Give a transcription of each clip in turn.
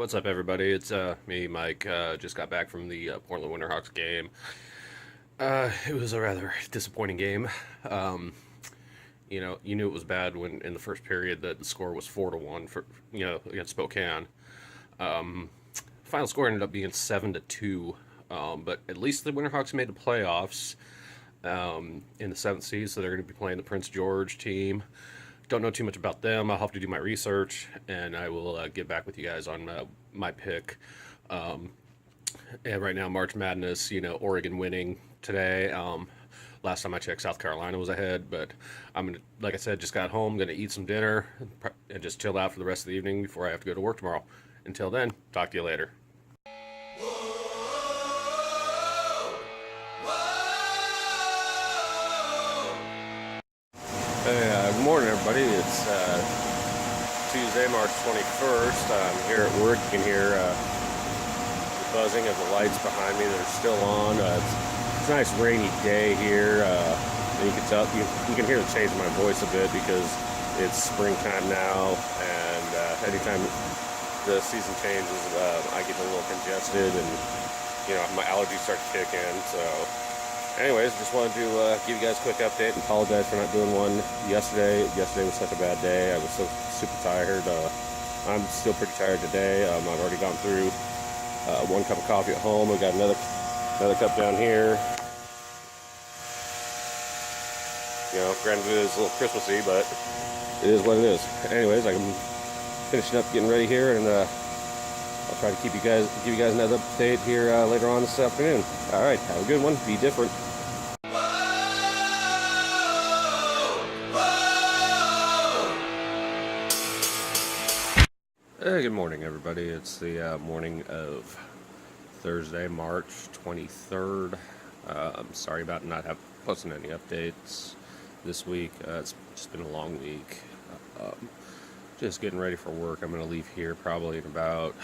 What's up, everybody? It's me, Mike. Just got back from the Portland Winterhawks game. It was a rather disappointing game. Um, you knew it was bad when in the first period that the score was 4-1 for against Spokane. Um, Final score ended up being 7-2. But at least the Winterhawks made the playoffs in the seventh seed, so they're going to be playing the Prince George team. Don't know too much about them. I'll have to do my research, and I will get back with you guys on my pick. Um, and right now, March Madness, Oregon winning today. Last time I checked, South Carolina was ahead, but I'm gonna, like I said, just got home, gonna eat some dinner, and just chill out for the rest of the evening before I have to go to work tomorrow. Until then, talk to you later. Hey, good morning, everybody. It's Tuesday, March 21st. I'm here at work. You can hear the buzzing of the lights behind me. They're still on. It's a nice rainy day here. And you can tell, you can hear the change in my voice a bit because it's springtime now, and anytime the season changes, I get a little congested, and my allergies start to kick in. So anyways, just wanted to give you guys a quick update and apologize for not doing one yesterday. Yesterday was such a bad day. I was so super tired. I'm still pretty tired today. I've already gone through one cup of coffee at home. I've got another cup down here. Granted it is a little Christmassy, but it is what it is. Anyways, I'm finishing up getting ready here, and I'll try to give you guys another update here later on this afternoon. All right, have a good one. Be different. Hey, good morning, everybody. It's the morning of Thursday, March 23rd. I'm sorry about not posting any updates this week. It's just been a long week. Just getting ready for work. I'm going to leave here probably in about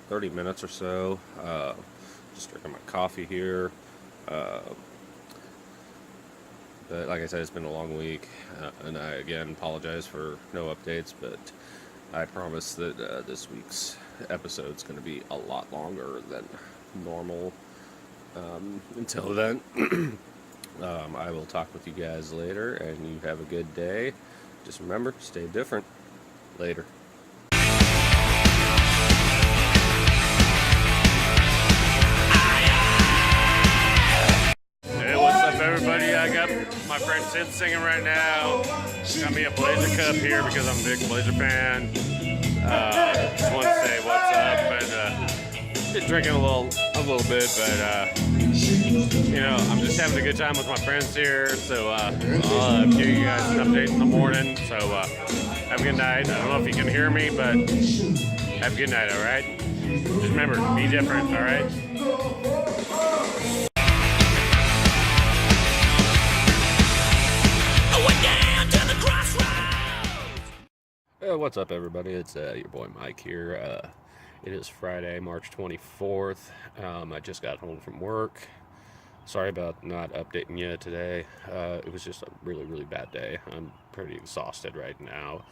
30 minutes or so. Just drinking my coffee here. But like I said, it's been a long week, and I again apologize for no updates, but I promise that this week's episode is going to be a lot longer than normal. Until then, I will talk with you guys later, and you have a good day. Just remember, stay different. Later. Everybody, I got my friend Sid singing right now. Got me a Blazer cup here because I'm a big Blazer fan. Just want to say what's up, and just drinking a little bit, but I'm just having a good time with my friends here. So I'll give you guys an update in the morning. So have a good night. I don't know if you can hear me, but have a good night. All right. Just remember, be different. All right. What's up, everybody? It's your boy Mike here. It is Friday, March 24th. I just got home from work. Sorry about not updating you today. It was just a really, really bad day. I'm pretty exhausted right now.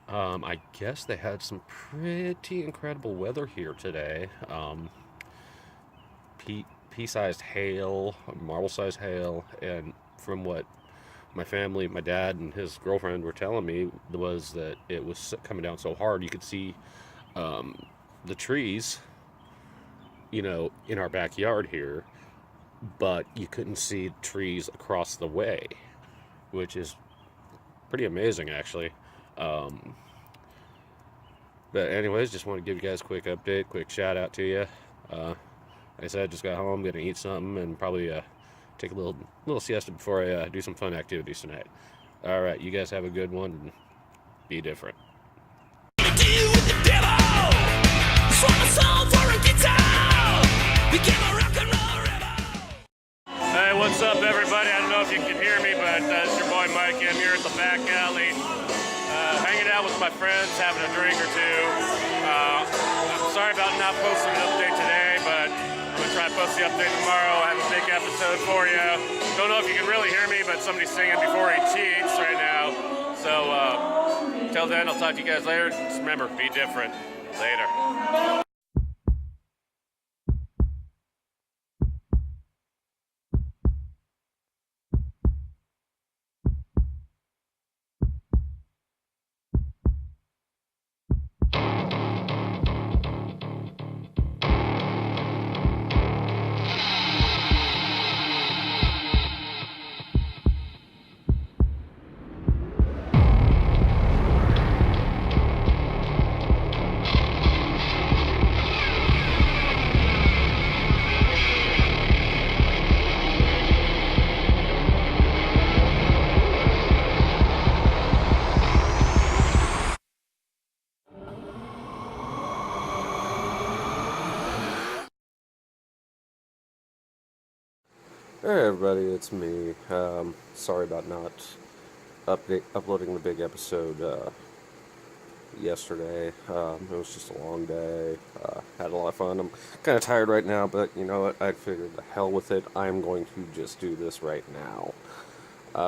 I guess they had some pretty incredible weather here today. Pea-sized hail, marble-sized hail, and from what my family, my dad and his girlfriend were telling me was that it was coming down so hard you could see the trees, in our backyard here, but you couldn't see trees across the way, which is pretty amazing, actually. But anyways, just want to give you guys a quick update, quick shout out to you. Like I said, just got home, gonna eat something, and probably take a little siesta before I do some fun activities tonight. All right, you guys have a good one, and be different. Hey, what's up, everybody? I don't know if you can hear me, but it's your boy Mike. I'm here at the back alley, hanging out with my friends, having a drink or two. I'm sorry about not posting an update today, but I'm going to try to post the update tomorrow. I have a big episode for you. Don't know if you can really hear me, but somebody's singing Before He Cheats right now. So Till then, I'll talk to you guys later. Just remember, be different. Later. Hey everybody, it's me. Sorry about not uploading the big episode yesterday. It was just a long day. Had a lot of fun. I'm kind of tired right now, but you know what? I figured the hell with it. I'm going to just do this right now.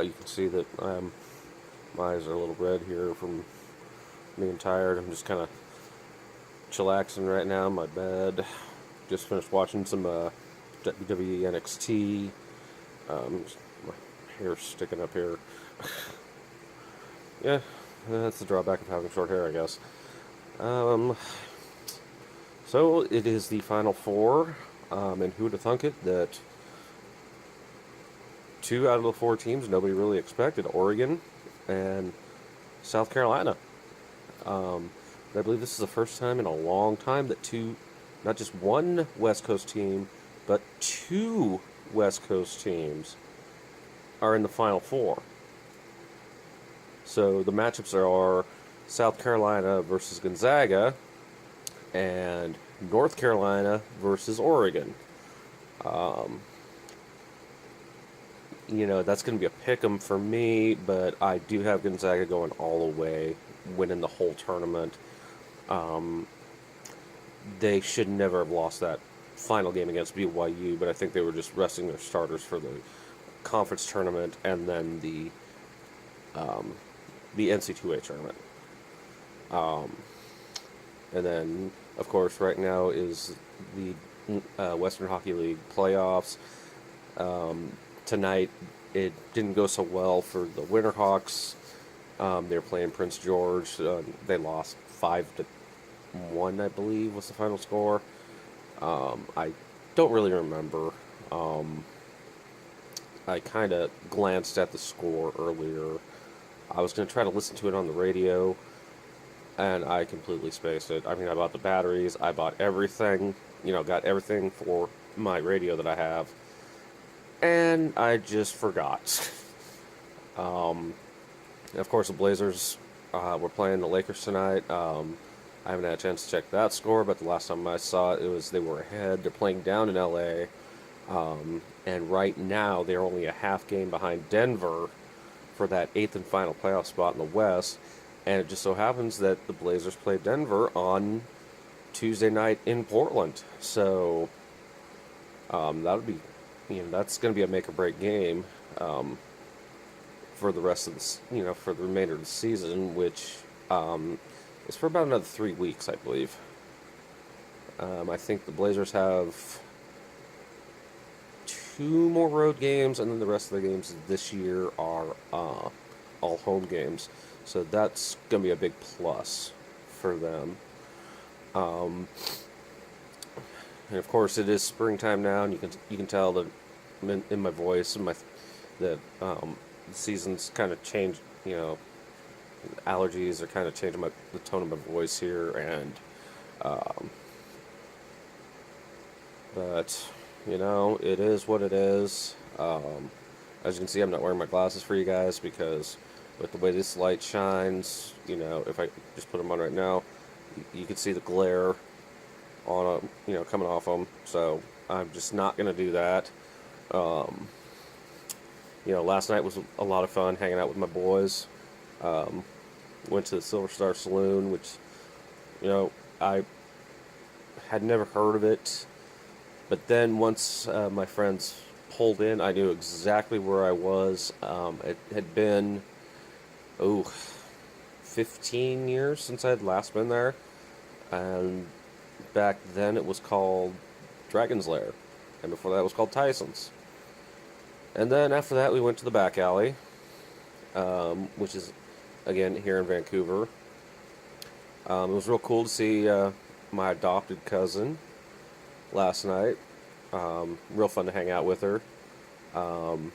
You can see that my eyes are a little red here from being tired. I'm just kind of chillaxing right now in my bed. Just finished watching some WWE NXT. My hair's sticking up here. Yeah, that's the drawback of having short hair, I guess. So it is the Final Four, and who'd have thunk it that 2 out of the 4 teams nobody really expected, Oregon and South Carolina. I believe this is the first time in a long time that not just one West Coast team, but 2 West Coast teams are in the Final Four. So the matchups are South Carolina versus Gonzaga and North Carolina versus Oregon. That's going to be a pick'em for me, but I do have Gonzaga going all the way, winning the whole tournament. They should never have lost that final game against BYU, but I think they were just resting their starters for the conference tournament and then the NC2A tournament. And then, of course, right now is the Western Hockey League playoffs. Tonight, it didn't go so well for the Winterhawks. They were playing Prince George. They lost 5-1, I believe, was the final score. I don't really remember. I kind of glanced at the score earlier. I was going to try to listen to it on the radio, and I completely spaced it. I mean, I bought the batteries, I bought everything, got everything for my radio that I have, and I just forgot. Of course, the Blazers were playing the Lakers tonight. I haven't had a chance to check that score, but the last time I saw it, they were ahead. They're playing down in LA, and right now they're only a half game behind Denver for that 8th and final playoff spot in the West. And it just so happens that the Blazers play Denver on Tuesday night in Portland. So that'll be, that's going to be a make or break game for the rest of the, for the remainder of the season, which is for about another 3 weeks, I believe. I think the Blazers have 2 more road games, and then the rest of the games this year are all home games. So that's going to be a big plus for them. And of course, it is springtime now, and you can tell that in my voice and the seasons kind of changed. Allergies are kind of changing the tone of my voice here, and but it is what it is. As you can see, I'm not wearing my glasses for you guys because with the way this light shines, if I just put them on right now, you can see the glare on coming off them. So I'm just not going to do that. Last night was a lot of fun hanging out with my boys. Went to the Silver Star Saloon, which, I had never heard of it. But then once my friends pulled in, I knew exactly where I was. It had been, 15 years since I had last been there, and back then it was called Dragon's Lair, and before that it was called Tyson's. And then after that we went to the back alley, which is again here in Vancouver. It was real cool to see my adopted cousin last night. Real fun to hang out with her. Um,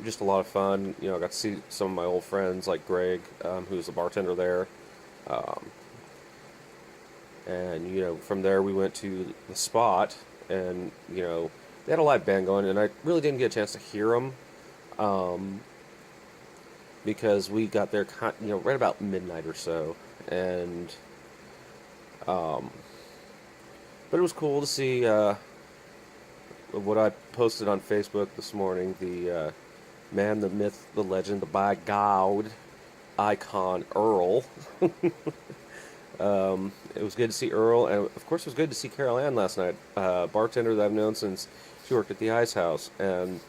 just a lot of fun. I got to see some of my old friends like Greg, who's a bartender there. Um, and from there we went to the spot, and they had a live band going, and I really didn't get a chance to hear them. Um, because we got there, right about midnight or so, and um, but it was cool to see what I posted on Facebook this morning. The man, the myth, the legend, the by God icon Earl. It was good to see Earl, and of course, it was good to see Carol Ann last night, bartender that I've known since she worked at the Ice House, and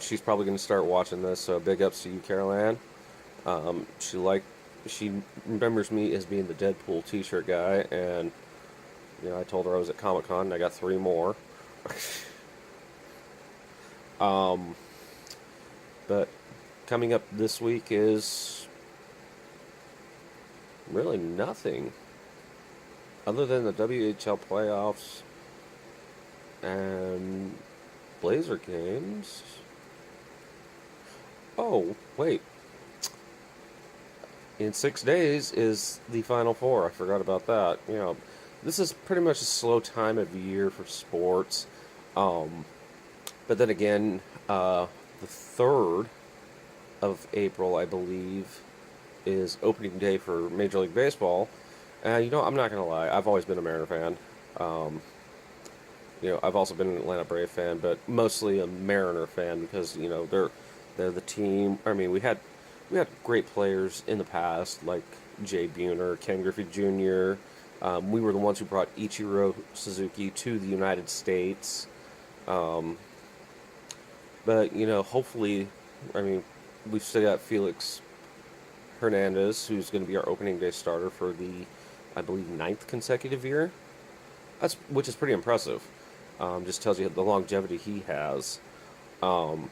she's probably going to start watching this, so big ups to you, Carol Ann. She remembers me as being the Deadpool t-shirt guy, and, I told her I was at Comic-Con, and I got 3 more. But coming up this week is really nothing other than the WHL playoffs and Blazer games. Oh, wait. In 6 days is the Final Four. I forgot about that. This is pretty much a slow time of year for sports. But then again, the 3rd of April, I believe, is opening day for Major League Baseball. And, I'm not going to lie. I've always been a Mariner fan. I've also been an Atlanta Brave fan, but mostly a Mariner fan because they're the team. I mean, we had great players in the past like Jay Buhner, Ken Griffey Jr. We were the ones who brought Ichiro Suzuki to the United States. But hopefully, we've still got Felix Hernandez, who's going to be our opening day starter for the, I believe, 9th consecutive year. Which is pretty impressive. Just tells you the longevity he has. And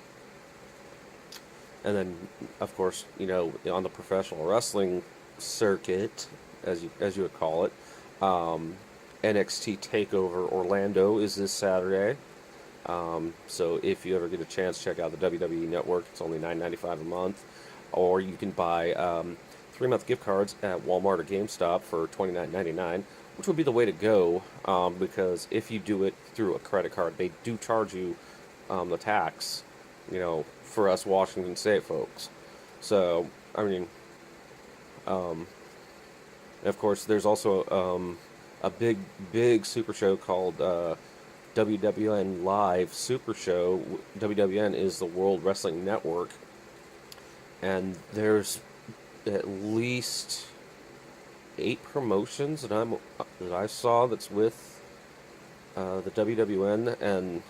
then, of course, on the professional wrestling circuit, as you would call it, NXT Takeover Orlando is this Saturday. So if you ever get a chance, check out the WWE Network. It's only $9.95 a month, or you can buy 3-month gift cards at Walmart or GameStop for $29.99. Which would be the way to go, because if you do it through a credit card, they do charge you the tax, for us Washington State folks. So, of course, there's also a big super show called WWN Live Super Show. WWN is the World Wrestling Network, and there's at least 8 promotions that I saw that's with the WWN, and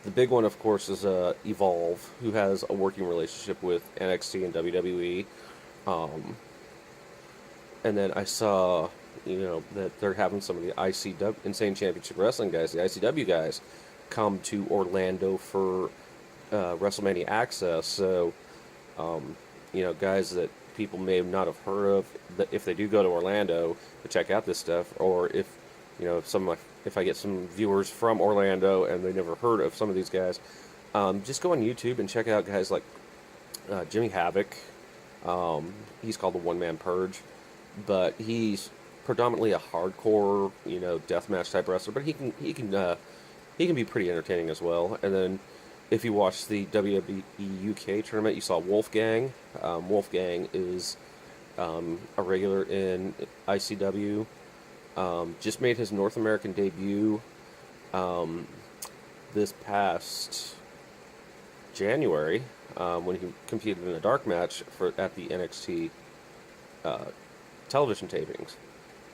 the big one, of course, is Evolve, who has a working relationship with NXT and WWE. And then I saw, that they're having some of the ICW, Insane Championship Wrestling guys, the ICW guys, come to Orlando for WrestleMania Access. So, guys that people may not have heard of, that if they do go to Orlando to check out this stuff, or if if I get some viewers from Orlando and they never heard of some of these guys, just go on YouTube and check out guys like Jimmy Havoc. He's called the One Man Purge, but he's predominantly a hardcore, deathmatch type wrestler. But he can be pretty entertaining as well. And then if you watch the WWE UK tournament, you saw Wolfgang. Wolfgang is a regular in ICW. Just made his North American debut this past January when he competed in a dark match at the NXT television tapings,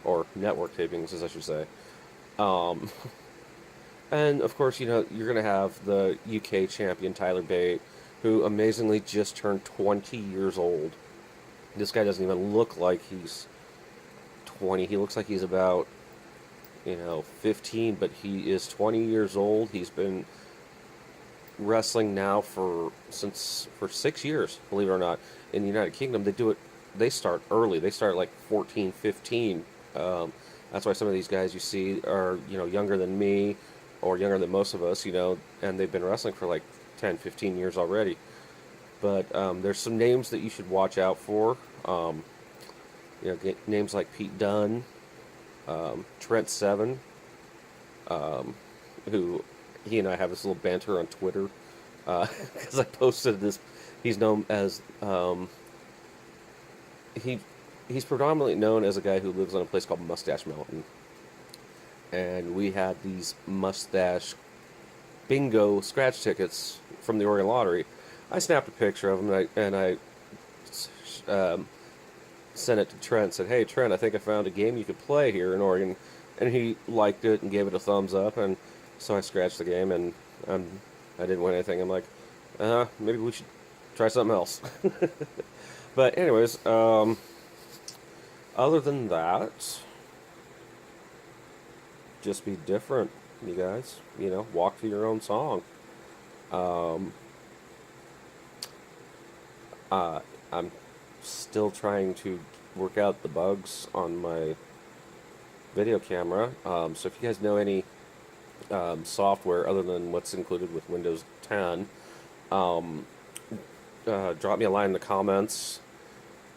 or network tapings, as I should say. And of course, you're going to have the UK champion Tyler Bate, who amazingly just turned 20 years old. This guy doesn't even look like he's 20. He looks like he's about, 15, but he is 20 years old. He's been wrestling now for 6 years, believe it or not. In the United Kingdom, they start early. They start like 14, 15. That's why some of these guys you see are, younger than me or younger than most of us, and they've been wrestling for like 10, 15 years already. But there's some names that you should watch out for. Names like Pete Dunne, Trent Seven, who he and I have this little banter on Twitter because I posted this. He's known as he's predominantly known as a guy who lives on a place called Mustache Mountain, and we had these mustache bingo scratch tickets from the Oregon Lottery. I snapped a picture of them and I sent it to Trent. Said, "Hey Trent, I think I found a game you could play here in Oregon," and he liked it and gave it a thumbs up. And so I scratched the game and I didn't win anything. I'm like, maybe we should try something else. But anyways, other than that, just be different, you guys. Walk to your own song. I'm still trying to work out the bugs on my video camera. So if you guys know any software other than what's included with Windows 10, drop me a line in the comments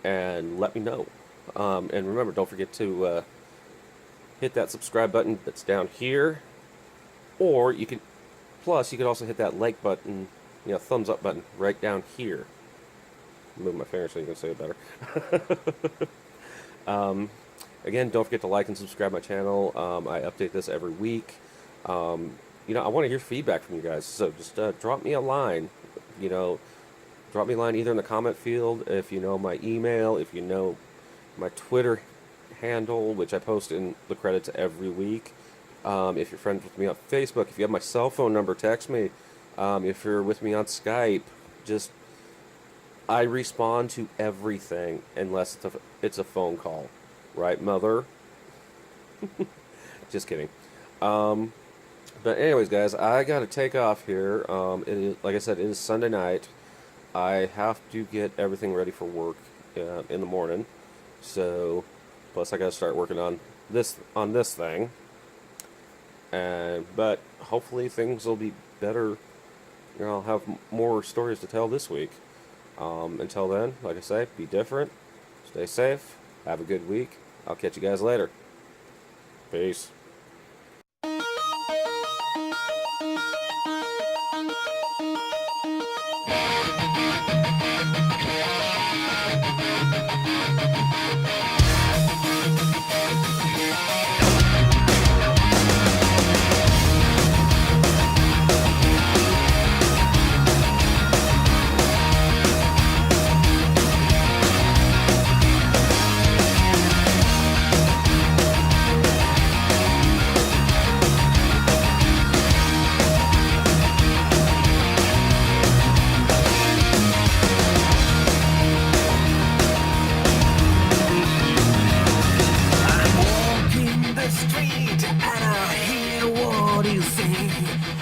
and let me know. And remember, don't forget to hit that subscribe button that's down here, or you could also hit that like button, thumbs up button right down here. Move my finger so you can see it better. Again, don't forget to like and subscribe my channel. I update this every week. I want to hear feedback from you guys, so just drop me a line. Drop me a line either in the comment field, if you know my email, if you know my Twitter handle, which I post in the credits every week. If you're friends with me on Facebook, if you have my cell phone number, text me. If you're with me on Skype, I respond to everything unless it's a phone call. Right, mother? Just kidding. But anyways, guys, I gotta take off here. Like I said, it is Sunday night. I have to get everything ready for work in the morning. So, plus I gotta start working on this thing. But hopefully things will be better. I'll have more stories to tell this week. Until then, like I say, be different, stay safe, have a good week. I'll catch you guys later. Peace. Street and I hear what you say.